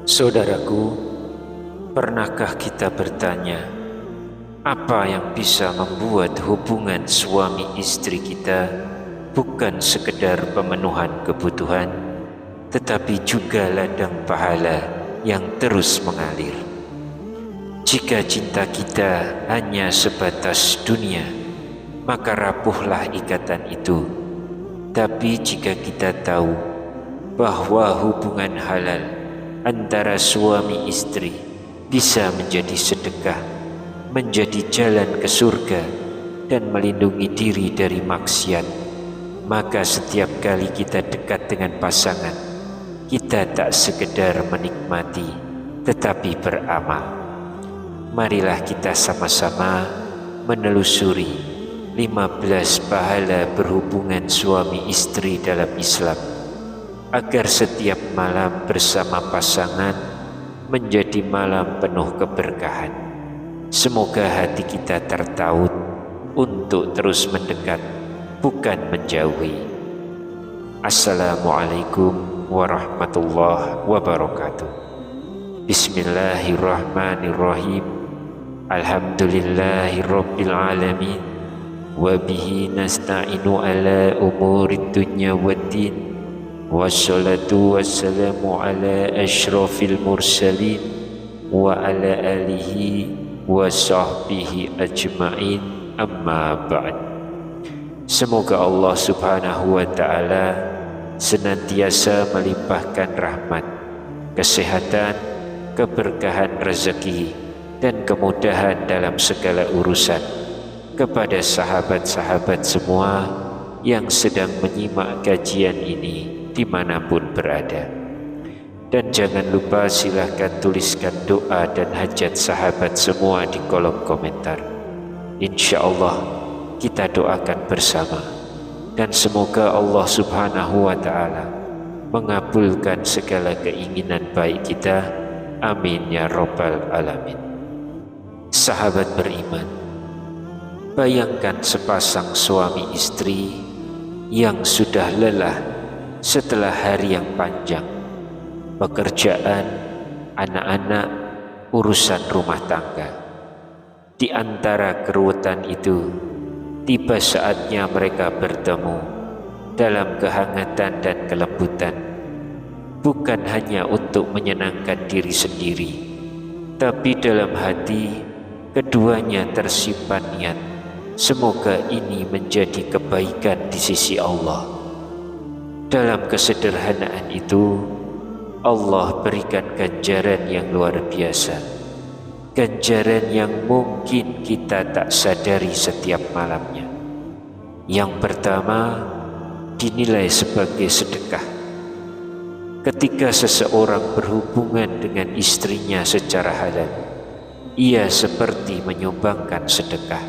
Saudaraku, pernahkah kita bertanya, apa yang bisa membuat hubungan suami istri kita bukan sekedar pemenuhan kebutuhan, tetapi juga ladang pahala yang terus mengalir? Jika cinta kita hanya sebatas dunia, maka rapuhlah ikatan itu. Tapi jika kita tahu bahwa hubungan halal antara suami istri bisa menjadi sedekah, menjadi jalan ke surga, dan melindungi diri dari maksiat, maka setiap kali kita dekat dengan pasangan, kita tak sekedar menikmati, tetapi beramal. Marilah kita sama-sama menelusuri 15 pahala berhubungan suami istri dalam Islam, agar setiap malam bersama pasangan menjadi malam penuh keberkahan. Semoga hati kita tertaut untuk terus mendekat, bukan menjauhi. Assalamualaikum warahmatullahi wabarakatuh. Bismillahirrahmanirrahim. Alhamdulillahi rabbil alamin. Wabihi nasta'inu ala umurid dunya waddin. Wassalatu wassalamu ala ashrafil mursalin wa ala alihi wa sahbihi ajma'in, amma ba'd. Semoga Allah subhanahu wa ta'ala senantiasa melimpahkan rahmat, kesehatan, keberkahan rezeki, dan kemudahan dalam segala urusan kepada sahabat-sahabat semua yang sedang menyimak kajian ini dimanapun berada. Dan jangan lupa silahkan tuliskan doa dan hajat sahabat semua di kolom komentar. Insya Allah kita doakan bersama, dan semoga Allah subhanahu wa ta'ala mengabulkan segala keinginan baik kita. Amin ya rabbal alamin. Sahabat beriman, bayangkan sepasang suami istri yang sudah lelah setelah hari yang panjang, pekerjaan, anak-anak, urusan rumah tangga. Di antara keruwetan itu, tiba saatnya mereka bertemu dalam kehangatan dan kelembutan, bukan hanya untuk menyenangkan diri sendiri, tapi dalam hati keduanya tersimpan niat, semoga ini menjadi kebaikan di sisi Allah. Dalam kesederhanaan itu, Allah berikan ganjaran yang luar biasa, ganjaran yang mungkin kita tak sadari setiap malamnya. Yang pertama, dinilai sebagai sedekah. Ketika seseorang berhubungan dengan istrinya secara halal, ia seperti menyumbangkan sedekah.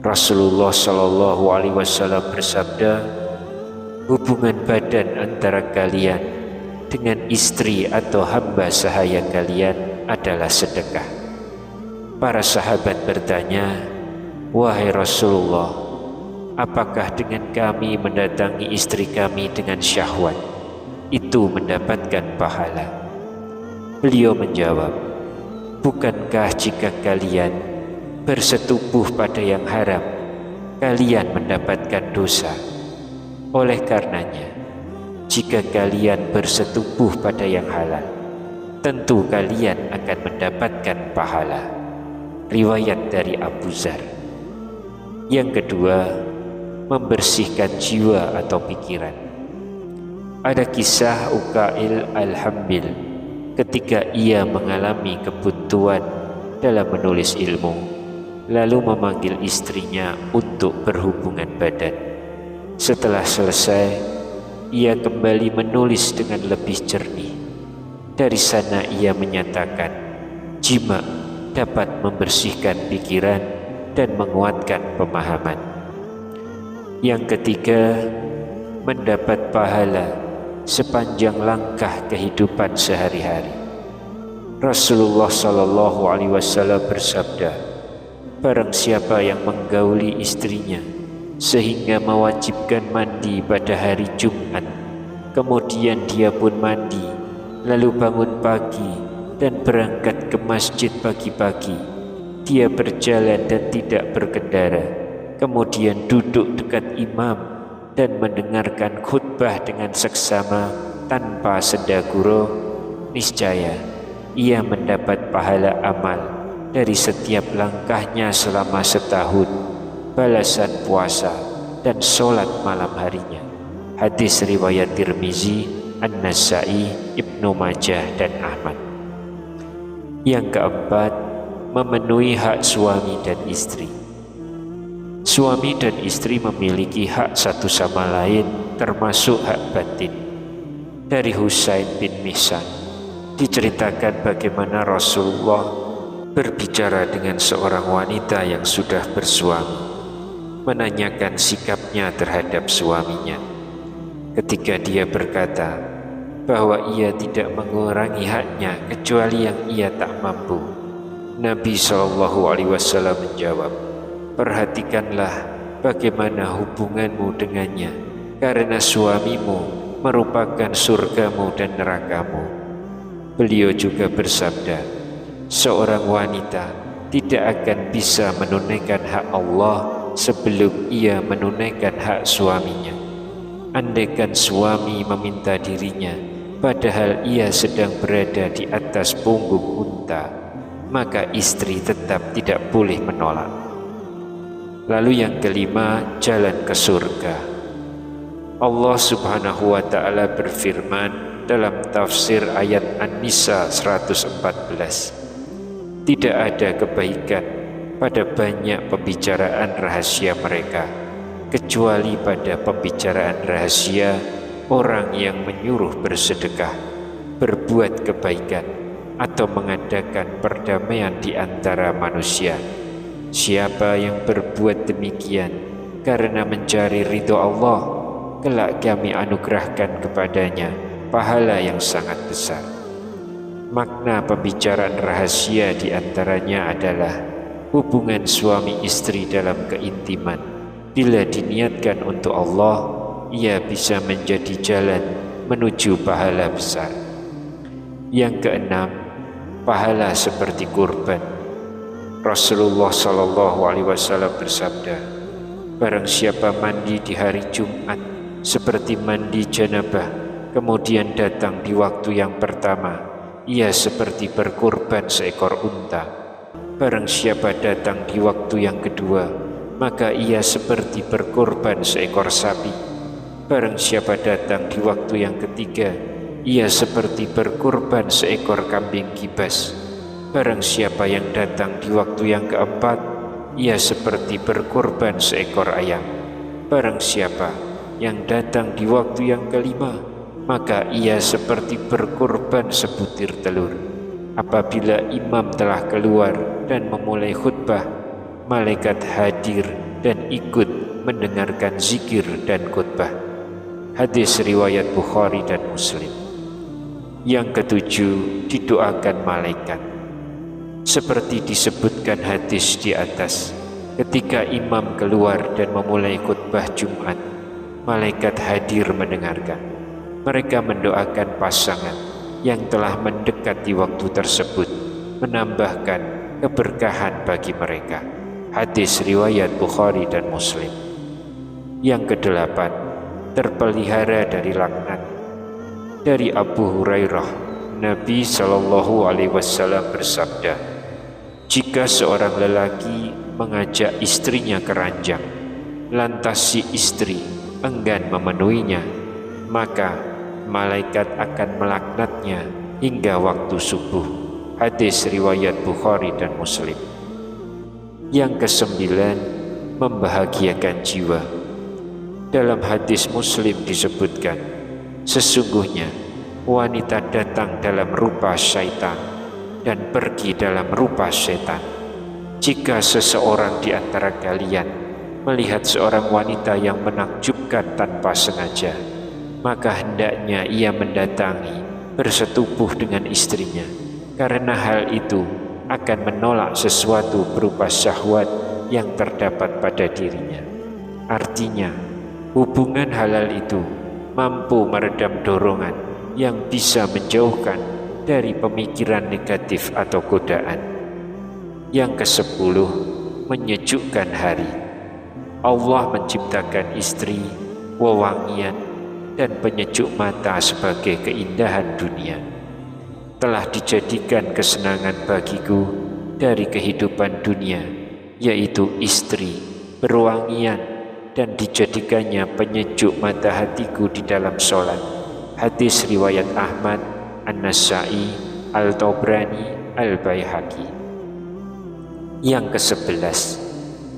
Rasulullah Shallallahu Alaihi Wasallam bersabda, hubungan badan antara kalian dengan istri atau hamba sahaya kalian adalah sedekah. Para sahabat bertanya, wahai Rasulullah, apakah dengan kami mendatangi istri kami dengan syahwat itu mendapatkan pahala? Beliau menjawab, bukankah jika kalian bersetubuh pada yang haram, kalian mendapatkan dosa? Oleh karenanya, jika kalian bersetubuh pada yang halal, tentu kalian akan mendapatkan pahala. Riwayat dari Abu Dzar. Yang kedua, membersihkan jiwa atau pikiran. Ada kisah Uqail al-Hambil ketika ia mengalami kebuntuan dalam menulis ilmu, lalu memanggil istrinya untuk berhubungan badan. Setelah selesai, ia kembali menulis dengan lebih jernih. Dari sana ia menyatakan, jima dapat membersihkan pikiran dan menguatkan pemahaman. Yang ketiga, mendapat pahala sepanjang langkah kehidupan sehari-hari. Rasulullah Shallallahu Alaihi Wasallam bersabda, barang siapa yang menggauli istrinya sehingga mewajibkan mandi pada hari Jumat, Kemudian dia pun mandi, lalu bangun pagi dan berangkat ke masjid pagi-pagi. Dia berjalan dan tidak berkendara, kemudian duduk dekat imam dan mendengarkan khutbah dengan seksama tanpa senda gurau. Niscaya ia mendapat pahala amal dari setiap langkahnya selama setahun, balasan puasa dan sholat malam harinya. Hadis riwayat Tirmizi, An-Nasa'i, Ibnu Majah dan Ahmad. Yang keempat, memenuhi hak suami dan istri. Suami dan istri memiliki hak satu sama lain, termasuk hak batin. Dari Husain bin Mihsan diceritakan bagaimana Rasulullah berbicara dengan seorang wanita yang sudah bersuami, menanyakan sikapnya terhadap suaminya. Ketika dia berkata bahwa ia tidak mengurangi haknya kecuali yang ia tak mampu, Nabi SAW menjawab, "Perhatikanlah bagaimana hubunganmu dengannya, karena suamimu merupakan surgamu dan nerakamu." Beliau juga bersabda, seorang wanita tidak akan bisa menunaikan hak Allah sebelum ia menunaikan hak suaminya. Andaikan suami meminta dirinya, padahal ia sedang berada di atas punggung unta, maka istri tetap tidak boleh menolak. Lalu yang kelima, jalan ke surga. Allah Subhanahu wa Ta'ala berfirman dalam tafsir ayat An-Nisa 114, tidak ada kebaikan pada banyak pembicaraan rahasia mereka, kecuali pada pembicaraan rahasia orang yang menyuruh bersedekah, berbuat kebaikan, atau mengadakan perdamaian di antara manusia. Siapa yang berbuat demikian karena mencari ridho Allah, kelak kami anugerahkan kepadanya pahala yang sangat besar. Makna pembicaraan rahasia di antaranya adalah hubungan suami istri dalam keintiman. Bila diniatkan untuk Allah, ia bisa menjadi jalan menuju pahala besar. Yang keenam, pahala seperti kurban. Rasulullah SAW bersabda, barang siapa mandi di hari Jumat seperti mandi janabah, kemudian datang di waktu yang pertama, ia seperti berkurban seekor unta. Barang siapa datang di waktu yang kedua, maka ia seperti berkorban seekor sapi. Barang siapa datang di waktu yang ketiga, ia seperti berkorban seekor kambing kibas. Barang siapa yang datang di waktu yang keempat, ia seperti berkorban seekor ayam. Barang siapa yang datang di waktu yang kelima, maka ia seperti berkorban sebutir telur. Apabila imam telah keluar dan memulai khutbah, malaikat hadir dan ikut mendengarkan zikir dan khutbah. Hadis riwayat Bukhari dan Muslim. Yang ketujuh, didoakan malaikat. Seperti disebutkan hadis di atas, ketika imam keluar dan memulai khutbah Jumat, malaikat hadir mendengarkan. Mereka mendoakan pasangan yang telah mendekati waktu tersebut, menambahkan keberkahan bagi mereka. Hadis riwayat Bukhari dan Muslim. Yang kedelapan, terpelihara dari laknat. Dari Abu Hurairah, Nabi SAW bersabda, jika seorang lelaki mengajak istrinya ke ranjang, lantas si istri enggan memenuhinya, maka malaikat akan melaknatnya hingga waktu subuh. Hadis riwayat Bukhari dan Muslim. Yang kesembilan, membahagiakan jiwa. Dalam hadis Muslim disebutkan, sesungguhnya wanita datang dalam rupa syaitan dan pergi dalam rupa setan. Jika seseorang di antara kalian melihat seorang wanita yang menakjubkan tanpa sengaja, maka hendaknya ia mendatangi, bersetubuh dengan istrinya, karena hal itu akan menolak sesuatu berupa syahwat yang terdapat pada dirinya. Artinya, hubungan halal itu mampu meredam dorongan yang bisa menjauhkan dari pemikiran negatif atau godaan. Yang ke-10, menyejukkan hari. Allah menciptakan istri, wewangian, dan penyejuk mata sebagai keindahan dunia. Telah dijadikan kesenangan bagiku dari kehidupan dunia, yaitu istri, berwangian, dan dijadikannya penyejuk mata hatiku di dalam sholat. Hadis riwayat Ahmad, An-Nasa'i, Al-Tabrani, Al-Baihaqi. Yang ke-11,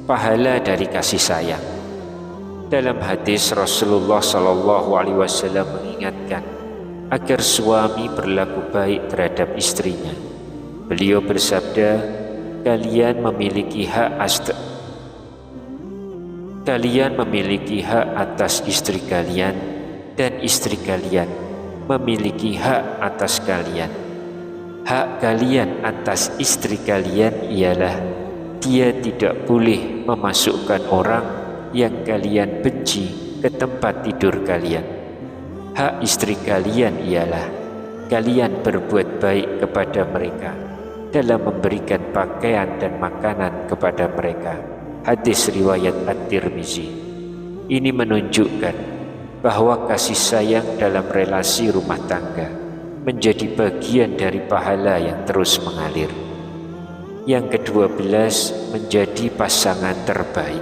pahala dari kasih sayang. Dalam hadis Rasulullah SAW mengingatkan agar suami berlaku baik terhadap istrinya. Beliau bersabda, kalian memiliki hak atas istri kalian, dan istri kalian memiliki hak atas kalian. Hak kalian atas istri kalian ialah dia tidak boleh memasukkan orang yang kalian benci ke tempat tidur kalian. Hak istri kalian ialah kalian berbuat baik kepada mereka dalam memberikan pakaian dan makanan kepada mereka. Hadis riwayat At-Tirmizi. Ini menunjukkan bahwa kasih sayang dalam relasi rumah tangga menjadi bagian dari pahala yang terus mengalir. Yang ke-12, menjadi pasangan terbaik.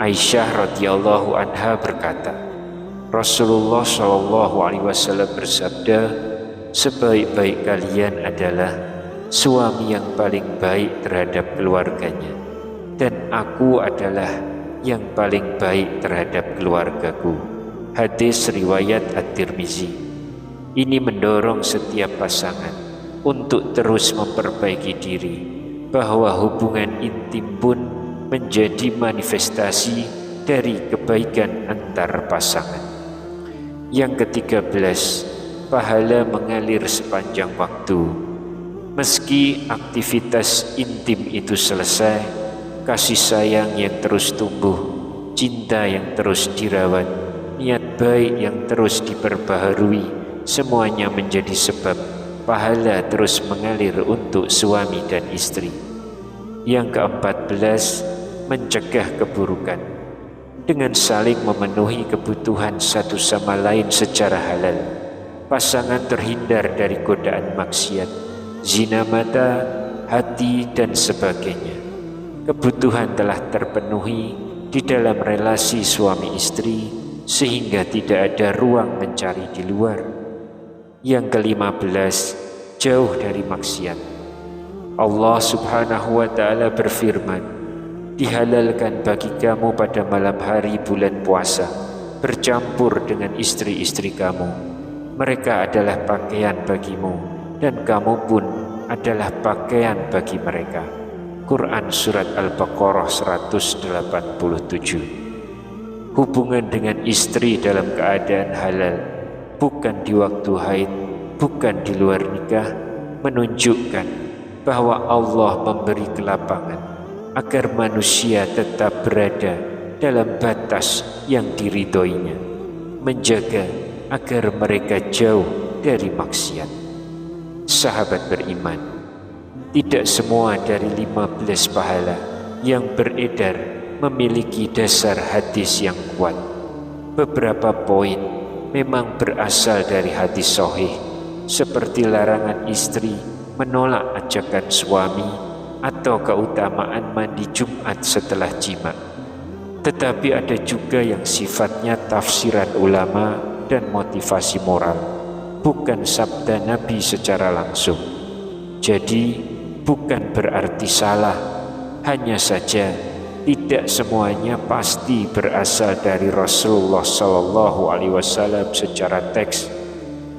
Aisyah radhiyallahu anha berkata, Rasulullah SAW bersabda, sebaik-baik kalian adalah suami yang paling baik terhadap keluarganya, dan aku adalah yang paling baik terhadap keluargaku. Hadis riwayat At-Tirmizi. Ini mendorong setiap pasangan untuk terus memperbaiki diri, bahwa hubungan intim pun menjadi manifestasi dari kebaikan antar pasangan. Yang ke-13, pahala mengalir sepanjang waktu. Meski aktivitas intim itu selesai, kasih sayang yang terus tumbuh, cinta yang terus dirawat, niat baik yang terus diperbaharui, semuanya menjadi sebab pahala terus mengalir untuk suami dan istri. Yang ke-14, mencegah keburukan. Dengan saling memenuhi kebutuhan satu sama lain secara halal, pasangan terhindar dari godaan maksiat, zina mata, hati, dan sebagainya. Kebutuhan telah terpenuhi di dalam relasi suami istri, sehingga tidak ada ruang mencari di luar. Yang ke-15, jauh dari maksiat. Allah Subhanahu wa ta'ala berfirman, dihalalkan bagi kamu pada malam hari bulan puasa bercampur dengan istri-istri kamu. Mereka adalah pakaian bagimu, dan kamu pun adalah pakaian bagi mereka. Quran Surat Al-Baqarah 187. Hubungan dengan istri dalam keadaan halal, bukan di waktu haid, bukan di luar nikah, menunjukkan bahwa Allah memberi kelapangan agar manusia tetap berada dalam batas yang diridhoinya, menjaga agar mereka jauh dari maksiat. Sahabat beriman, tidak semua dari 15 pahala yang beredar memiliki dasar hadis yang kuat. Beberapa poin memang berasal dari hadis sahih, seperti larangan istri menolak ajakan suami atau keutamaan mandi Jumat setelah jima. Tetapi ada juga yang sifatnya tafsiran ulama dan motivasi moral, bukan sabda Nabi secara langsung. Jadi bukan berarti salah, hanya saja tidak semuanya pasti berasal dari Rasulullah SAW secara teks.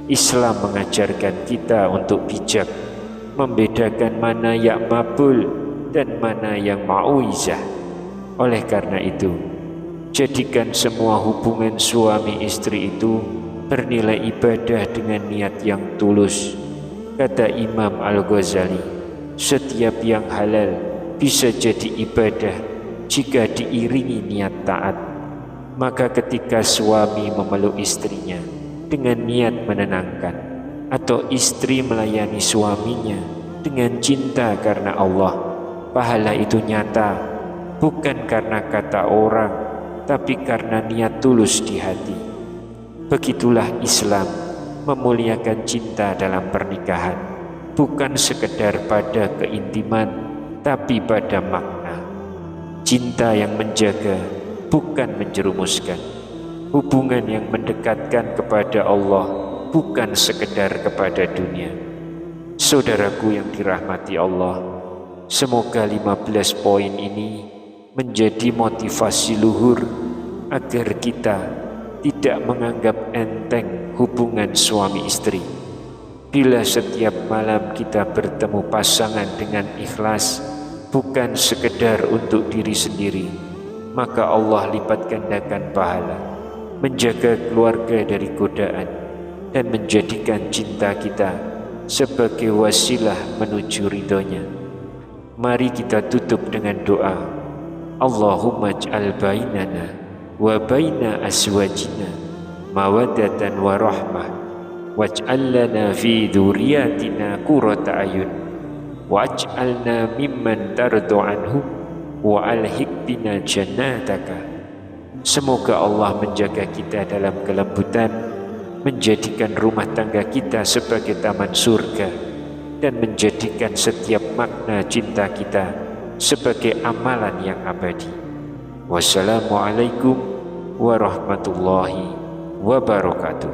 Islam mengajarkan kita untuk bijak, membedakan mana yang mabul dan mana yang mau'izah. Oleh karena itu, jadikan semua hubungan suami istri itu bernilai ibadah dengan niat yang tulus. Kata Imam Al-Ghazali, setiap yang halal bisa jadi ibadah jika diiringi niat taat. Maka ketika suami memeluk istrinya dengan niat menenangkan, atau istri melayani suaminya dengan cinta karena Allah, pahala itu nyata, bukan karena kata orang, tapi karena niat tulus di hati. Begitulah Islam memuliakan cinta dalam pernikahan, bukan sekedar pada keintiman, tapi pada makna. Cinta yang menjaga, bukan menjerumuskan. Hubungan yang mendekatkan kepada Allah, bukan sekedar kepada dunia. Saudaraku yang dirahmati Allah, semoga 15 poin ini menjadi motivasi luhur agar kita tidak menganggap enteng hubungan suami istri. Bila setiap malam kita bertemu pasangan dengan ikhlas, bukan sekedar untuk diri sendiri, maka Allah lipat gandakan pahala, menjaga keluarga dari godaan, dan menjadikan cinta kita sebagai wasilah menuju ridhonya. Mari kita tutup dengan doa. Allahumma ij'al bainana wa baina azwajina mawaddatan wa rahmah, waj'al lana fi dzurriyyatina qurrata ayun, waj'alna mimman tardu anhum wa alhiq bina jannataka. Semoga Allah menjaga kita dalam kelembutan, menjadikan rumah tangga kita sebagai taman surga, dan menjadikan setiap makna cinta kita sebagai amalan yang abadi. Wassalamualaikum warahmatullahi wabarakatuh.